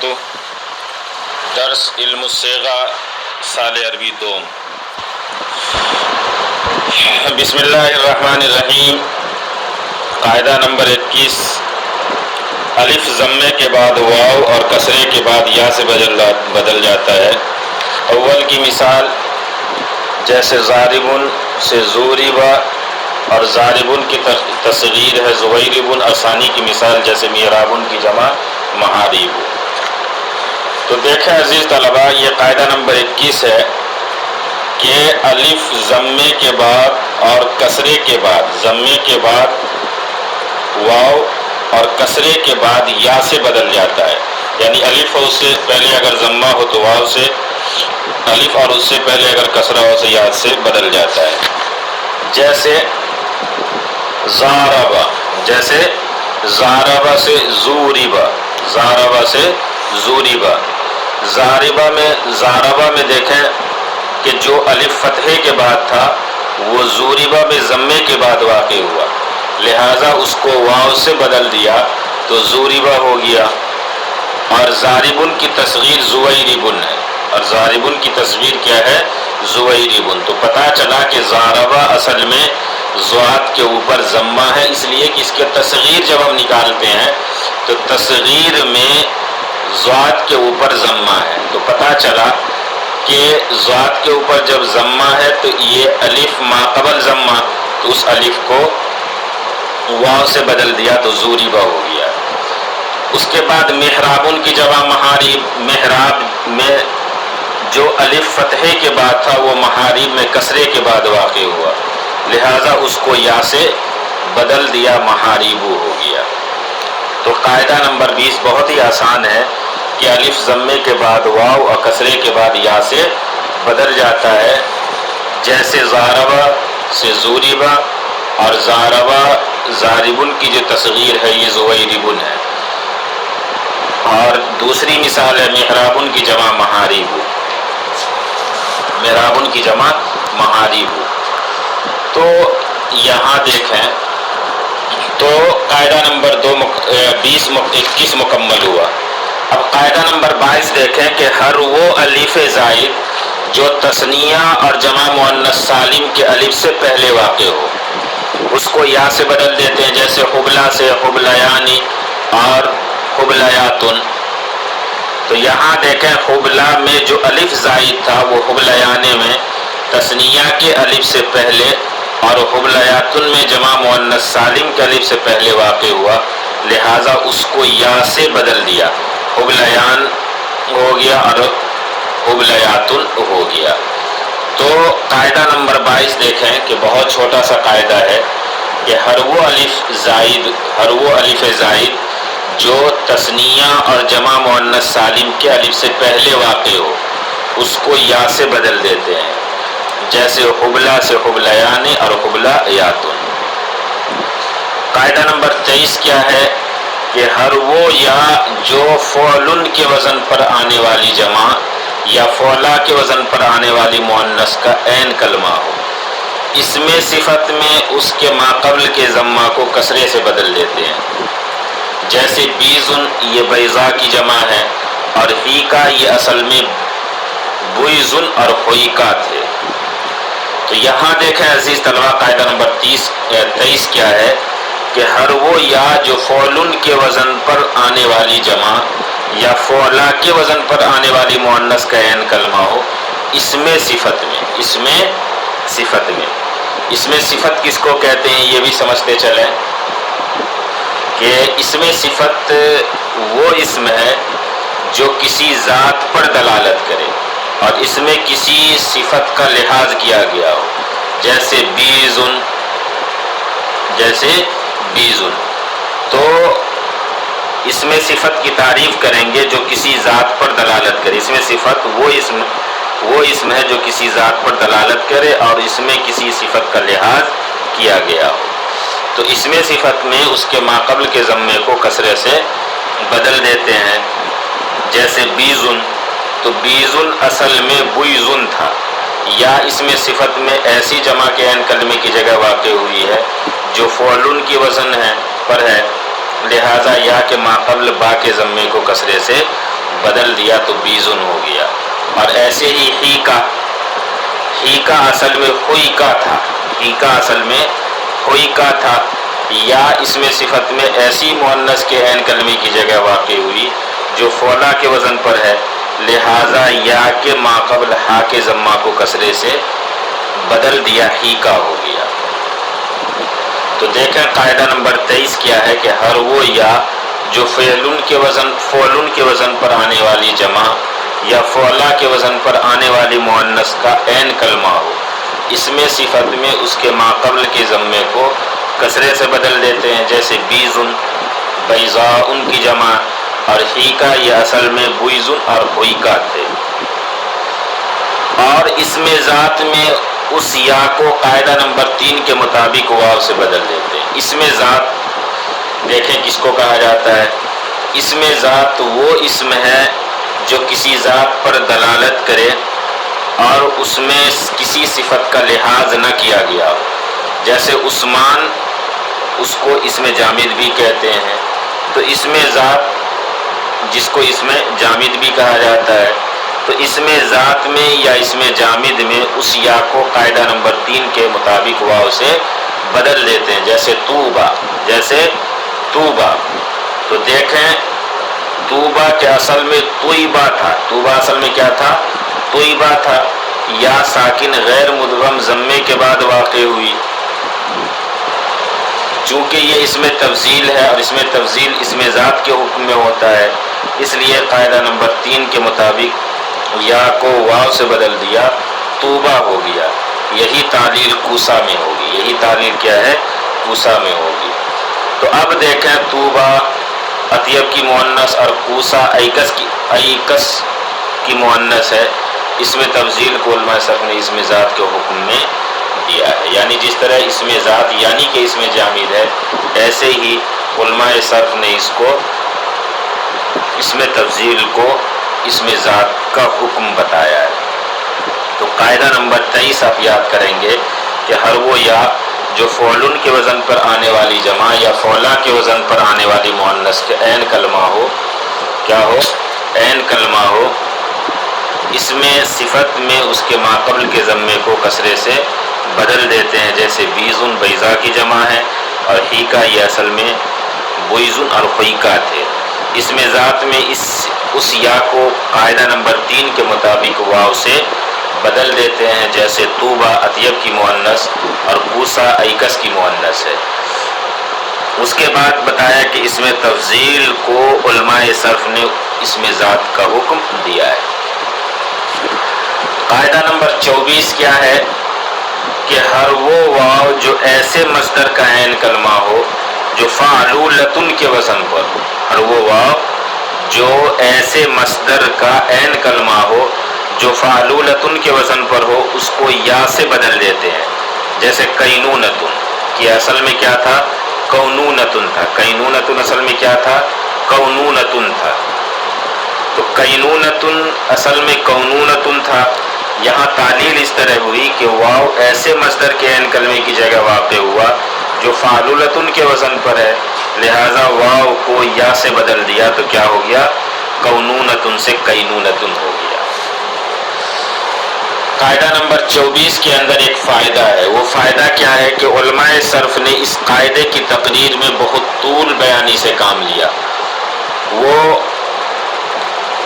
وبرکاتہ۔ درس علم الصیغہ سال عربی دوم۔ بسم اللہ الرحمن الرحیم۔ قاعدہ نمبر 21، الف ضمے کے بعد واو اور کسرے کے بعد یا سے بدل جاتا ہے۔ اول کی مثال جیسے ضاربن سے ضوربا اور ضاربن کی تصغیر ہے زویربن، اور ثانی کی مثال جیسے محرابن کی جمع محاریب۔ تو دیکھیں عزیز طلباء، یہ قاعدہ نمبر 21 ہے کہ الف ضمے کے بعد اور کسرے کے بعد، ضمے کے بعد واو اور کسرے کے بعد یا سے بدل جاتا ہے۔ یعنی الف اور اس سے پہلے اگر ضمہ ہو تو واو سے، الف اور اس سے پہلے اگر کسرہ ہو تو یا سے بدل جاتا ہے۔ جیسے ضاربہ، جیسے ضاربہ سے زوربہ، ضاربہ سے زوربہ۔ ضاربہ میں دیکھیں کہ جو الف فتحے کے بعد تھا وہ زوربہ میں ضمے کے بعد واقع ہوا، لہذا اس کو واو سے بدل دیا تو زوربہ ہو گیا۔ اور ضاربن کی تصغیر زویربن ہے، اور ضاربن کی تصغیر کیا ہے؟ زویربن۔ تو پتہ چلا کہ ضاربہ اصل میں ضاد کے اوپر ضمہ ہے، اس لیے کہ اس کے تصغیر جب ہم نکالتے ہیں تو تصغیر میں ضاد کے اوپر ضمہ ہے۔ تو پتہ چلا کہ ضاد کے اوپر جب ضمہ ہے تو یہ الف ما قبل ضمہ، تو اس الف کو واو سے بدل دیا تو زوربہ ہو گیا۔ اس کے بعد محرابن کی جمع محاریب، محراب میں جو الف فتحے کے بعد تھا وہ محاریب میں کسرے کے بعد واقع ہوا، لہذا اس کو یا سے بدل دیا، محاریبو ہو گیا۔ تو قاعدہ نمبر 20 بہت ہی آسان ہے کہ الف ضمے کے بعد واو اور کسرے کے بعد یا سے بدل جاتا ہے۔ جیسے ضاربہ سے زوربہ اور ضاربہ ضاربن کی جو تصغیر ہے یہ زویربن ہے۔ اور دوسری مثال ہے محرابن کی جمع محاریب، محرابن کی جمع محاریب۔ تو یہاں دیکھیں تو قاعدہ نمبر 21 مکمل ہوا۔ اب قاعدہ نمبر 22 دیکھیں کہ ہر وہ الف زائد جو تثنیہ اور جمع مؤنث سالم کے الف سے پہلے واقع ہو اس کو یا سے بدل دیتے ہیں۔ جیسے حبلہ سے حبلیانی اور حبلیاتن۔ تو یہاں دیکھیں حبلہ میں جو الف زائد تھا وہ حبلیانے میں تثنیہ کے الف سے پہلے اور حبلیاتن میں جمع مؤنث سالم کے الف سے پہلے واقع ہوا، لہذا اس کو یا سے بدل دیا، حبلیان ہو گیا اور حبلیاتن ہو گیا۔ تو قاعدہ نمبر 22 دیکھیں کہ بہت چھوٹا سا قاعدہ ہے کہ ہر وہ الف زائد جو تثنیہ اور جمع مؤنث سالم کے الف سے پہلے واقع ہو اس کو یا سے بدل دیتے ہیں۔ جیسے حبلہ سے حبلیان اور حبلیاتن۔ قاعدہ نمبر 23 کیا ہے کہ ہر وہ یا جو فعلن کے وزن پر آنے والی جمع یا فعلا کے وزن پر آنے والی مؤنث کا عین کلمہ ہو، اس میں صفت میں اس کے ماقبل کے ضمہ کو کسرے سے بدل دیتے ہیں۔ جیسے بیزن یہ بیضا کی جمع ہے، اور ہیکا یہ اصل میں بویزن اور ہوئیکا تھے۔ تو یہاں دیکھیں عزیز طلبہ قاعدہ نمبر 23 کیا ہے کہ ہر وہ یا جو فعلن کے وزن پر آنے والی جمع یا فعلا کے وزن پر آنے والی مؤنث کا عین کلمہ ہو، اس میں صفت کس کو کہتے ہیں یہ بھی سمجھتے چلیں کہ اس میں صفت وہ اسم ہے جو کسی ذات پر دلالت کرے اور اس میں کسی صفت کا لحاظ کیا گیا ہو۔ جیسے بیزن، تو اس میں صفت کی تعریف کریں گے جو کسی ذات پر دلالت کرے۔ اس میں صفت وہ اسم ہے جو کسی ذات پر دلالت کرے اور اس میں کسی صفت کا لحاظ کیا گیا ہو۔ تو اس میں صفت میں اس کے ماقبل کے ضمے کو کسرے سے بدل دیتے ہیں۔ جیسے بیزن، تو بیزن اصل میں بویزن تھا، یا اس میں صفت میں ایسی جمع کے عین کلمے کی جگہ واقع ہوئی ہے جو فعلن کی وزن پر ہے، لہذا یا کے ماقبل با کے ضمے کو کسرے سے بدل دیا تو بیزن ہو گیا. اور ایسے ہی ہیکا اصل میں ہوئیکا تھا. ہیکا اصل میں ہوئیکا تھا. یا اس میں صفت میں ایسی مؤنث کے عین کلمے کی جگہ واقع ہوئی جو فولا کے وزن پر ہے، لہذا یا کے ماقبل ہا کے ضمہ کو کسرے سے بدل دیا، ہیکا ہو گیا. تو دیکھیں قاعدہ نمبر 23 کیا ہے کہ ہر وہ یا جو فعلن کے وزن پر آنے والی جمع یا فعلا کے وزن پر آنے والی مؤنث کا عین کلمہ ہو، اس میں صفت میں اس کے ماقبل کے ضمے کو کسرے سے بدل دیتے ہیں، جیسے بیزن بیضاءن کی جمع، اور ہیکا یہ اصل میں بویزن اور ہوئیکا تھے. اور اس میں ذات میں اس یا کو قاعدہ نمبر 3 کے مطابق واو سے بدل دیتے ہیں. اس میں ذات دیکھیں کس کو کہا جاتا ہے. اس میں ذات وہ اسم ہے جو کسی ذات پر دلالت کرے اور اس میں کسی صفت کا لحاظ نہ کیا گیا. جیسے عثمان، اس کو اسم جامد بھی کہتے ہیں. تو اسم ذات جس کو اسم جامد بھی کہا جاتا ہے، تو اسم ذات میں یا اسم جامد میں اس یا کو قاعدہ نمبر 3 کے مطابق واو سے بدل دیتے ہیں، جیسے توبہ. تو دیکھیں توبہ کے اصل میں طیبہ تھا. توبہ اصل میں کیا تھا؟ طیبہ تھا. یا ساکن غیر مدغم ضمے کے بعد واقع ہوئی. چونکہ یہ اس میں تفضیل ہے اور اس میں تفضیل اسم ذات کے حکم میں ہوتا ہے، اس لیے قاعدہ نمبر 3 کے مطابق یا کو واو سے بدل دیا، توبہ ہو گیا. یہی تعلیل کوسا میں ہوگی. یہی تعلیل کیا ہے؟ کوسا میں ہوگی. تو اب دیکھیں توبہ اطیب کی مؤنث اور کوسا ایکس کی مؤنث ہے. اس میں تفضیل کو علماء صرف نے اسم ذات کے حکم میں دیا ہے. یعنی جس طرح اسم ذات یعنی کہ اسم جامد ہے، ایسے ہی علماء صرف نے اس کو اسم تفضیل کو اسم ذات کا حکم بتایا ہے. تو قاعدہ نمبر 23 آپ یاد کریں گے کہ ہر وہ یا جو فعلن کے وزن پر آنے والی جمع یا فعلا کے وزن پر آنے والی مؤنث کے عین کلمہ ہو، کیا ہو؟ عین کلمہ ہو. اس میں صفت میں اس کے ماقبل کے ضمے کو کسرے سے بدل دیتے ہیں، جیسے بیزن بیضا کی جمع ہے، اور ہیکا یہ اصل میں بویزن اور ہوئیکا تھے. اس میں ذات میں اس یا کو قاعدہ نمبر 3 کے مطابق واو سے بدل دیتے ہیں، جیسے توبہ اطیب کی مؤنث اور کوسا ایکس کی مؤنث ہے. اس کے بعد بتایا کہ اس میں تفضیل کو علماء صرف نے اس میں ذات کا حکم دیا ہے. قاعدہ نمبر 24 کیا ہے کہ ہر وہ واو جو ایسے مصدر کا عین کلمہ ہو جو فعلولتن کے وزن پر، ہر وہ واو جو ایسے مصدر کا عین کلمہ ہو جو فعلولتن کے وزن پر ہو، اس کو یا سے بدل دیتے ہیں. جیسے قینونتن کی اصل میں کیا تھا؟ کونونتن تھا. قینونتن اصل میں کیا تھا؟ کونونتن تھا. تو قینونتن اصل میں کونونتن تھا. یہاں تعلیل اس طرح ہوئی کہ واو ایسے مصدر کے عین کلمے کی جگہ واقع ہوا جو فعلولتن کے وزن پر ہے، لہذا واو کو یا سے بدل دیا تو کیا ہو گیا؟ کونونتن سے قینونتن ہو گیا. قاعدہ نمبر 24 کے اندر ایک فائدہ ہے. وہ فائدہ کیا ہے کہ علماء صرف نے اس قاعدے کی تقریر میں بہت طول بیانی سے کام لیا. وہ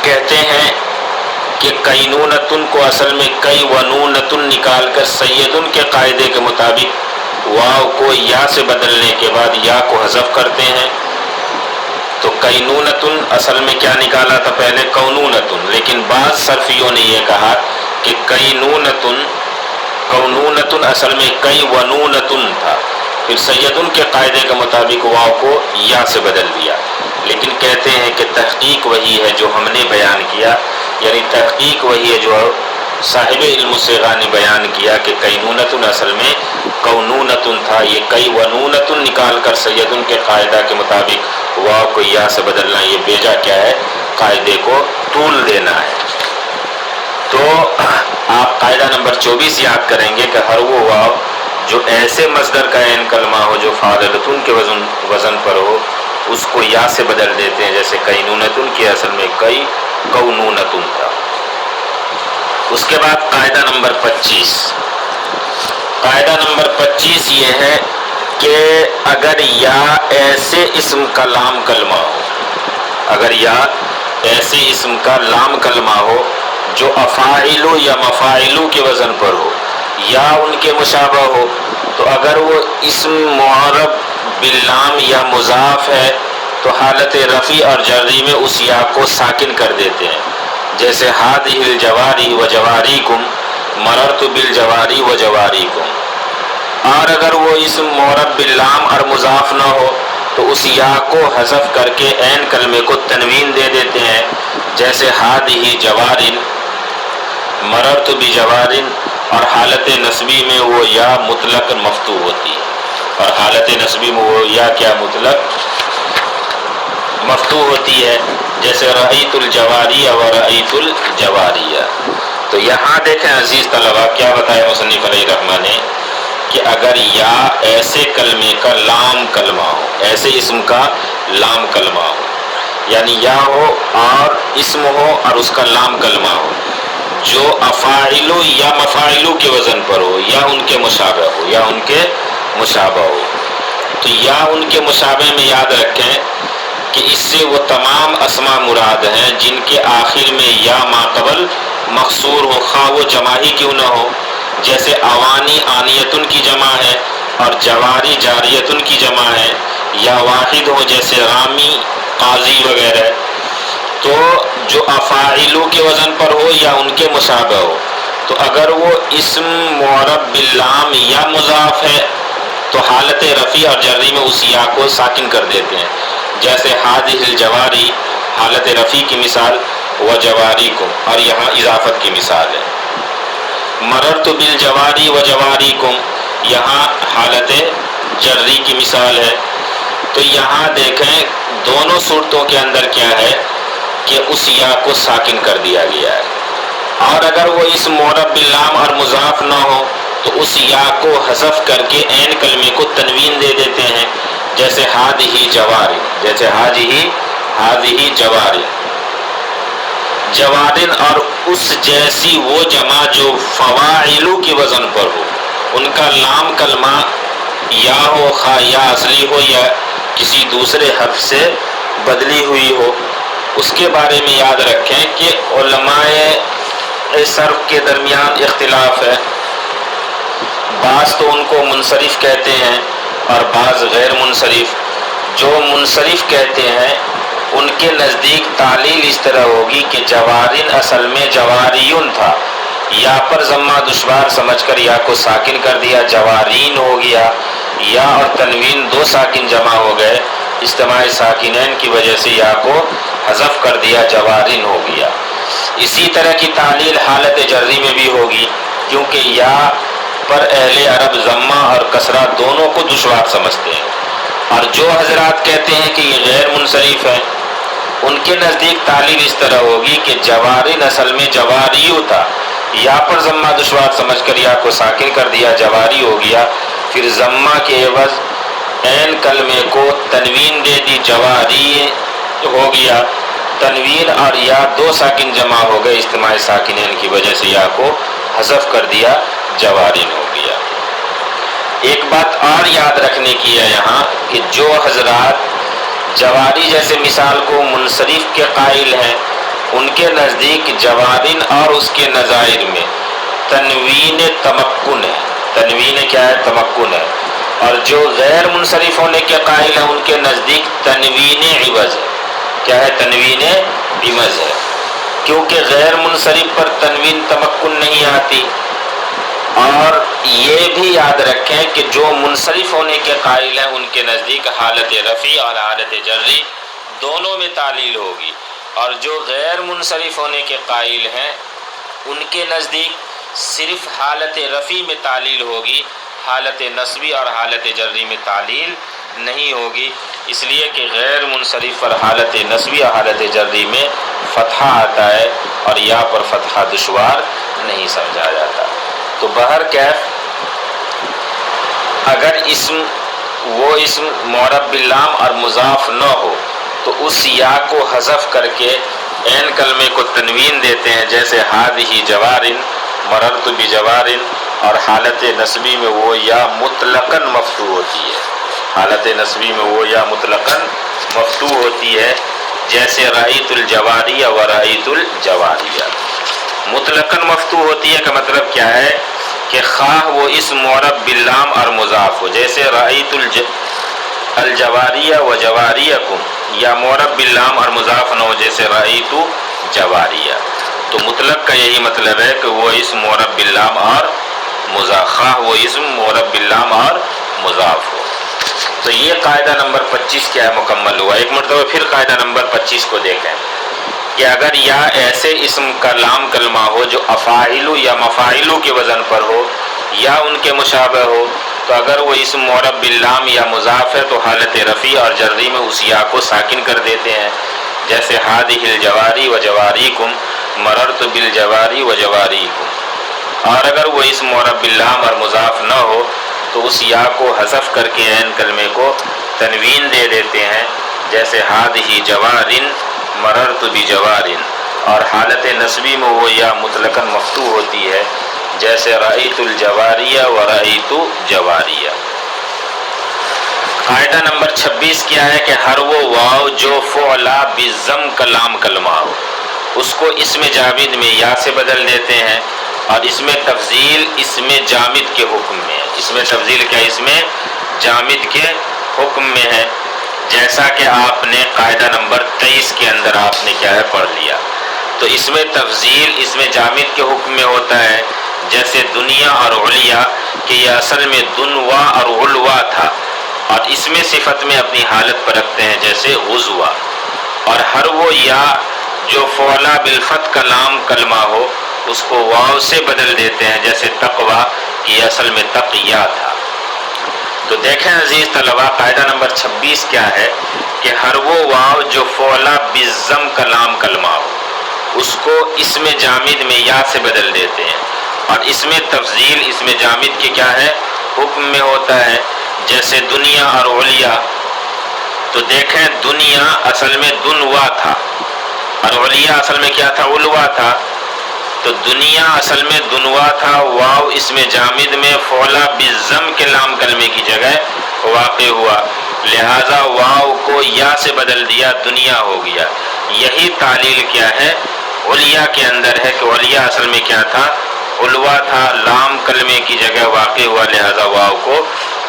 کہتے ہیں کہ قینونتن کو اصل میں کئی ونونتن نکال کر سیدن کے قاعدے کے مطابق واو کو یا سے بدلنے کے بعد یا کو حذف کرتے ہیں. تو قینونتن اصل میں کیا نکالا تھا؟ پہلے کونونتن. لیکن بعض صرفیوں نے یہ کہا کہ کونونتن اصل میں کئی ونونتن تھا، پھر سیدن کے قاعدے کے مطابق واو کو یا سے بدل دیا. لیکن کہتے ہیں کہ تحقیق وہی ہے جو ہم نے بیان کیا، یعنی تحقیق وہی ہے جو صاحب علم الصیغہ نے بیان کیا کہ قینونتن اصل میں کونونتن تھا. یہ کئی ونونتن نکال کر سیدن کے قاعدہ کے مطابق واو کو یا سے بدلنا، یہ بیجا کیا ہے؟ قاعدے کو طول دینا ہے. تو آپ قاعدہ نمبر 24 یاد کریں گے کہ ہر وہ واو جو ایسے مصدر کا عین کلمہ ہو جو فعلولتن کے وزن پر ہو، اس کو یا سے بدل دیتے ہیں. جیسے قینونتن کی اصل میں کئی کونونتن تھا۔ اس کے بعد قاعدہ نمبر 25، قاعدہ نمبر 25 یہ ہے کہ اگر یا ایسے اسم کا لام کلمہ ہو، اگر یا ایسے اسم کا لام کلمہ ہو جو افاعلو یا مفاعلو کے وزن پر ہو یا ان کے مشابہ ہو، تو اگر وہ اسم معرب باللام یا مضاف ہے تو حالت رفع اور جری میں اس یا کو ساکن کر دیتے ہیں، جیسے ہادہ الجواری و جواریکم، مررت بالجواری و جواریکم۔ اور اگر وہ اسم معرب باللام اور مضاف نہ ہو تو اس یا کو حذف کر کے عین کلمے کو تنوین دے دیتے ہیں، جیسے ہادہ جوارن، مررت بجوارن، اور حالت نصبی میں وہ یا مطلق مفتوح ہوتی ہے، اور حالت نصبی میں وہ یا کیا مطلق مفتوح ہوتی ہے، جیسے رأیت الجواریہ و رأیت الجواریہ۔ تو یہاں دیکھیں عزیز طلبہ کیا بتایا مصنف علیہ الرحمٰن نے کہ اگر یا ایسے کلمے کا لام کلمہ ہو، ایسے اسم کا لام کلمہ ہو، یعنی یا ہو اور اسم ہو اور اس کا لام کلمہ ہو جو افاعلو یا مفاعلو کے وزن پر ہو یا ان کے مشابہ ہو، یا ان کے مشابہ ہو، تو یا ان کے مشابہ میں یاد رکھیں کہ اس سے وہ تمام اسماء مراد ہیں جن کے آخر میں یا ماقبل مقصور ہو، خواہ وہ جمع ہی کیوں نہ ہو، جیسے اوانی آنیتن کی جمع ہے اور جواری جاریتن کی جمع ہے، یا واحد ہو جیسے رامی قاضی وغیرہ۔ تو جو افاعلو کے وزن پر ہو یا ان کے مشابہ ہو، تو اگر وہ اسم معرب باللام یا مضاف ہے تو حالت رفع اور جری میں اس یا کو ساکن کر دیتے ہیں، جیسے ہادہ الجواری حالت رفع کی مثال، و جواریکم، اور یہاں اضافت کی مثال ہے۔ مررت بالجواری و جواریکم، یہاں حالت جری کی مثال ہے۔ تو یہاں دیکھیں دونوں صورتوں کے اندر کیا ہے کہ اس یا کو ساکن کر دیا گیا ہے، اور اگر وہ اس معرب باللام اور مضاف نہ ہو تو اس یا کو حذف کر کے عین کلمے کو تنوین دے دیتے ہیں، جیسے ہادہ جواری، جیسے ہادہ جواری جوارن، اور اس جیسی وہ جمع جو فواعلو کے وزن پر ہو، ان کا لام کلمہ یا ہو، خواہ یا اصلی ہو یا کسی دوسرے حرف سے بدلی ہوئی ہو۔ اس کے بارے میں یاد رکھیں کہ علماء صرف کے درمیان اختلاف ہے، بعض تو ان کو منصرف کہتے ہیں اور بعض غیر منصرف۔ جو منصرف کہتے ہیں ان کے نزدیک تعلیل اس طرح ہوگی کہ جوارن اصل میں جواریون تھا، یا پر ضمہ دشوار سمجھ کر یا کو ساکن کر دیا، جوارین ہو گیا، یا اور تنوین دو ساکن جمع ہو گئے، اجتماع ساکنین کی وجہ سے یا کو حذف کر دیا، جوارن ہو گیا۔ اسی طرح کی تعلیل حالت جری میں بھی ہوگی، کیونکہ یا پر اہل عرب ضمہ اور کسرہ دونوں کو دشوار سمجھتے ہیں، اور جو حضرات کہتے ہیں کہ یہ غیر منصرف ہے ان کے نزدیک تعلیل اس طرح ہوگی کہ جوارن اصل میں جواریو تھا، یا پر ضمہ دشوار سمجھ کر یا کو ساکن کر دیا، جواری ہو گیا، پھر ضمہ کے عوض عین کلمے کو تنوین دے دی، جواری ہو گیا، تنوین اور یا دو ساکن جمع ہو گئے، اجتماع ساکنین کی وجہ سے یا کو حذف کر دیا، جوارین ہو گیا۔ ایک بات اور یاد رکھنے کی ہے یہاں کہ جو حضرات جواری جیسے مثال کو منصرف کے قائل ہیں ان کے نزدیک جوارن اور اس کے نظائر میں تنوین تمکن ہے، تنوین کیا ہے؟ تمکن ہے، اور جو غیر منصرف ہونے کے قائل ہیں ان کے نزدیک تنوین عوض ہے۔ کیا ہے؟ تنوین عوض ہے، کیونکہ غیر منصرف پر تنوین تمکن نہیں آتی۔ اور یہ بھی یاد رکھیں کہ جو منصرف ہونے کے قائل ہیں ان کے نزدیک حالت رفع اور حالت جری دونوں میں تعلیل ہوگی، اور جو غیر منصرف ہونے کے قائل ہیں ان کے نزدیک صرف حالت رفع میں تعلیل ہوگی، حالت نصبی اور حالت جری میں تعلیل نہیں ہوگی، اس لیے کہ غیر منصرف پر حالت نصبی اور حالت جری میں فتحہ آتا ہے اور یا پر فتحہ دشوار نہیں سمجھا جاتا۔ تو بہرکیف اگر وہ اسم معرب باللام اور مضاف نہ ہو تو اس یا کو حذف کر کے عین کلمے کو تنوین دیتے ہیں، جیسے ہادہی جوارن، مررت بجوارن، اور حالت نصبی میں وہ یا مطلقاً مفتوح ہوتی ہے، حالت نصبی میں وہ یا مطلقاً مفتوح ہوتی ہے، جیسے رأیت الجواریہ و رأیت الجواریہ۔ مطلقاً مفتوح ہوتی ہے کا مطلب کیا ہے کہ خواہ وہ اسم معرب باللام اور مضاف ہو، جیسے رأیت الجواریہ و جواریکم، یا معرب باللام اور مضاف نہ ہو، جیسے رأیت جواریہ۔ تو مطلق کا یہی مطلب ہے کہ وہ اسم معرب باللام اور مضاف، خواہ وہ اسم معرب باللام اور مضاف ہو۔ تو یہ قاعدہ نمبر 25 کیا ہے، مکمل ہوا۔ ایک مرتبہ پھر قاعدہ نمبر 25 کو دیکھیں کہ اگر یا ایسے اسم کا لام کلمہ ہو جو افاعلو یا مفاعلو کے وزن پر ہو یا ان کے مشابہ ہو، تو اگر وہ اسم معرب باللام یا مضاف ہے تو حالت رفیع اور جری میں اس یا کو ساکن کر دیتے ہیں، جیسے ہادہ الجواری و جواریکم، مررت بالجواری و جواریکم۔ اور اگر وہ اسم معرب باللام اور مضاف نہ ہو تو اس یا کو حذف کر کے عین کلمے کو تنوین دے دیتے ہیں، جیسے ہادہ جوارن، مررت بجوارن، اور حالت نصبی میں وہ یا مطلقاً مفتوح ہوتی ہے، جیسے رأیت الجواریہ و رأیت جواریہ۔ قاعدہ نمبر 26 کیا ہے کہ ہر وہ واو جو فعلا بالضم کا لام کلمہ ہو اس کو اسم جامد میں یا سے بدل دیتے ہیں، اور اس میں تفضیل اسم جامد کے حکم میں ہے۔ اس میں تفضیل کیا اسم جامد کے حکم میں ہے، جیسا کہ آپ نے قاعدہ نمبر 23 کے اندر آپ نے کیا ہے پڑھ لیا۔ تو اس میں تفضیل اس میں جامد کے حکم میں ہوتا ہے، جیسے دنیا اور علیا کہ یہ اصل میں دنوا اور علوا تھا، اور اس میں صفت میں اپنی حالت پر رکھتے ہیں، جیسے غزوہ۔ اور ہر وہ یا جو فعلا بالفتح کا لام کلمہ ہو اس کو واو سے بدل دیتے ہیں، جیسے تقوی کہ یہ اصل میں تقیہ تھا۔ تو دیکھیں عزیز طلبہ، قاعدہ نمبر 26 کیا ہے کہ ہر وہ واو جو فعلا بالضم کا لام کلمہ ہو اس کو اسم جامد میں یا سے بدل دیتے ہیں، اور اس میں تفضیل اسم جامد کے کیا ہے حکم میں ہوتا ہے، جیسے دنیا اور علیا۔ تو دیکھیں دنیا اصل میں دنوا تھا اور علیا اصل میں کیا تھا، علوا تھا۔ تو دنیا اصل میں دنوا تھا، واو اسم جامد میں فعلا بالضم کے لام کلمے کی جگہ واقع ہوا، لہذا واو کو یا سے بدل دیا، دنیا ہو گیا۔ یہی تعلیل کیا ہے علیا کے اندر ہے کہ علیا اصل میں کیا تھا، علوا تھا، لام کلمے کی جگہ واقع ہوا، لہذا واو کو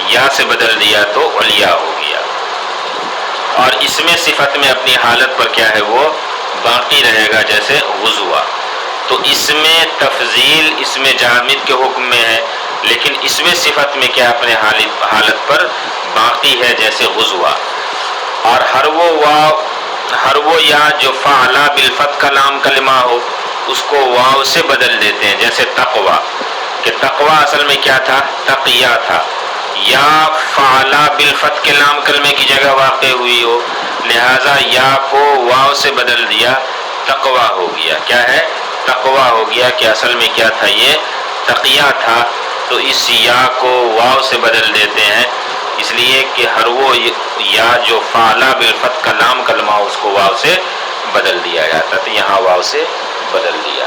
یا سے بدل دیا تو علیا ہو گیا، اور اس میں صفت میں اپنی حالت پر کیا ہے وہ باقی رہے گا، جیسے غزوہ۔ تو اس میں تفضیل اس میں جامد کے حکم میں ہے، لیکن اس میں صفت میں کیا اپنے حالت پر باقی ہے، جیسے غزوہ۔ اور ہر وہ یا جو فعلا بالفتح کا لام کلمہ ہو اس کو واو سے بدل دیتے ہیں، جیسے تقوی کہ تقوی اصل میں کیا تھا، تقیہ تھا، یا فعلا بالفتح کے لام کلمے کی جگہ واقع ہوئی ہو، لہذا یا کو واو سے بدل دیا، تقوی ہو گیا۔ کیا ہے، تقوی ہو گیا کہ اصل میں کیا تھا، یہ تقیہ تھا، تو اس یا کو واو سے بدل دیتے ہیں، اس لیے کہ ہر وہ یا جو فعلا بالفتح کا لام کلمہ اس کو واو سے بدل دیا جاتا، تو یہاں واو سے بدل دیا۔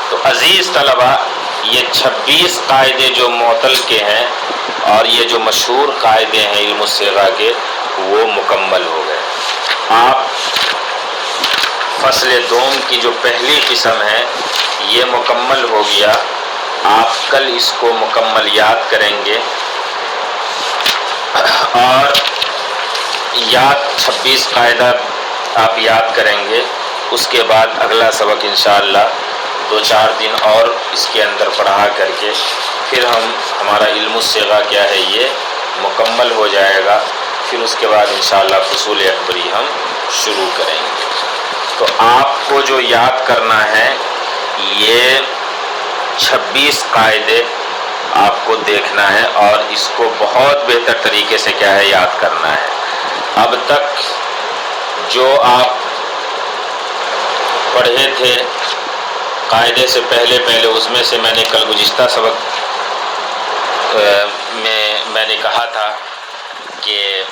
تو عزیز طلبہ، یہ 26 قاعدے جو معطل کے ہیں اور یہ جو مشہور قاعدے ہیں علم الصیغہ کے، وہ مکمل ہو گئے۔ آپ فصل دوم کی جو پہلی قسم ہے یہ مکمل ہو گیا، آپ کل اس کو مکمل یاد کریں گے، اور 26 قاعدہ آپ یاد کریں گے۔ اس کے بعد اگلا سبق انشاءاللہ 2-4 دن اور اس کے اندر پڑھا کر کے پھر ہمارا علم الصیغہ کیا ہے یہ مکمل ہو جائے گا، پھر اس کے بعد انشاءاللہ فصول اکبری ہم شروع کریں گے۔ تو آپ کو جو یاد کرنا ہے یہ 26 قاعدے آپ کو دیکھنا ہے، اور اس کو بہت بہتر طریقے سے کیا ہے یاد کرنا ہے۔ اب تک جو آپ پڑھے تھے قاعدے سے پہلے اس میں سے میں نے کل گزشتہ سبق میں نے کہا تھا کہ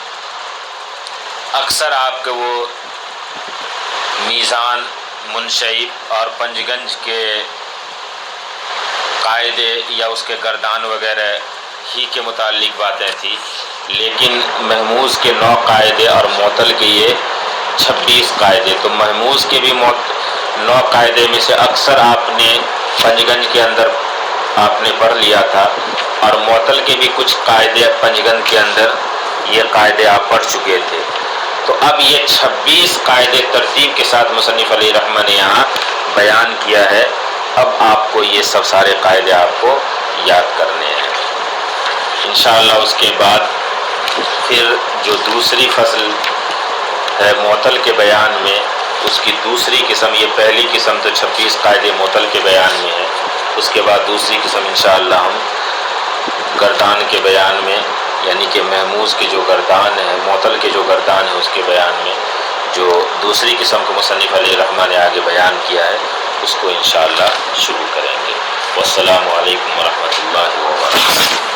اکثر آپ کے وہ میزان منشعب اور پنجگنج کے قاعدے یا اس کے گردان وغیرہ ہی کے متعلق باتیں تھیں، لیکن محموز کے 9 قاعدے اور معطل کے یہ 26 قاعدے، تو محموز کے بھی 9 قاعدے میں سے اکثر آپ نے پنجگنج کے اندر آپ نے پڑھ لیا تھا، اور معطل کے بھی کچھ قاعدے پنجگنج کے اندر یہ قاعدے آپ پڑھ چکے تھے۔ تو اب یہ 26 قاعدے ترتیب کے ساتھ مصنف علیہ رحمہ نے یہاں بیان کیا ہے۔ اب آپ کو یہ سب سارے قاعدے آپ کو یاد کرنے ہیں انشاءاللہ۔ اس کے بعد پھر جو دوسری فصل ہے معطل کے بیان میں، اس کی دوسری قسم، یہ پہلی قسم تو 26 قاعدے معطل کے بیان میں ہے، اس کے بعد دوسری قسم انشاءاللہ ہم گردان کے بیان میں، یعنی کہ محموز کے جو گردان ہے، معطل کے جو گردان ہے اس کے بیان میں جو دوسری قسم کو مصنف علیہ رحمہ نے آگے بیان کیا ہے، اس کو انشاءاللہ شروع کریں گے۔ والسلام علیکم ورحمۃ اللہ وبرکاتہ۔